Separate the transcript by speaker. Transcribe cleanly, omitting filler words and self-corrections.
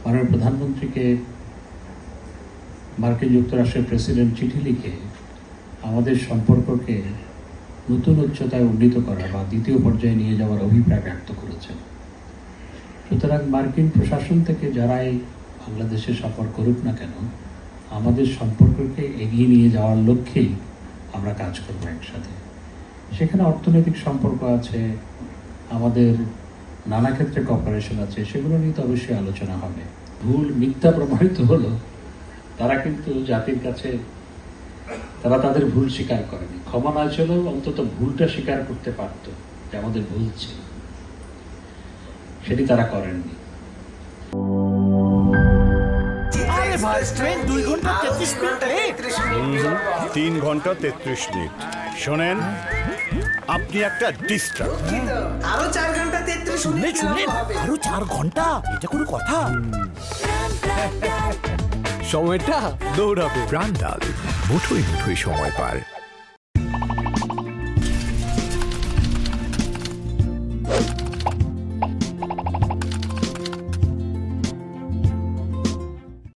Speaker 1: মাননীয় প্রধানমন্ত্রীকে মার্কিন যুক্তরাষ্ট্রের প্রেসিডেন্ট চিঠি লিখে আমাদের সম্পর্ককে নতুন উচ্চতায় উন্নীত করা বা দ্বিতীয় পর্যায়ে নিয়ে যাওয়ার অভিপ্রায় ব্যক্ত করেছেন। সুতরাং মার্কিন প্রশাসন থেকে যারাই বাংলাদেশে সফর করুক না কেন, আমাদের সম্পর্ককে এগিয়ে নিয়ে যাওয়ার লক্ষ্যেই আমরা কাজ করব একসাথে। সেখানে অর্থনৈতিক সম্পর্ক আছে, আমাদের নানা ক্ষেত্রে কপারেশন আছে, সেগুলো নিয়ে তো অবশ্যই আলোচনা হবে। ভুল মিথ্যা প্রমাণিত হলো, তারা কিন্তু জাতির কাছে তারা তাদের ভুল স্বীকার করেনি। ক্ষমা না চলেও অন্তত ভুলটা স্বীকার করতে পারত যে আমাদের ভুল ছিল, সেটি তারা করেননি।
Speaker 2: 3 ঘন্টা 33 মিনিট। শোনেন, আপনি একটা ডিস্টার্ব।
Speaker 3: আরো 4 ঘন্টা 33 মিনিট
Speaker 4: আরো 4 ঘন্টা, এটা কোনো কথা? সময়টা দৌড়াবে।
Speaker 5: প্রাণডাল মুঠোই মুঠোই সময় পার।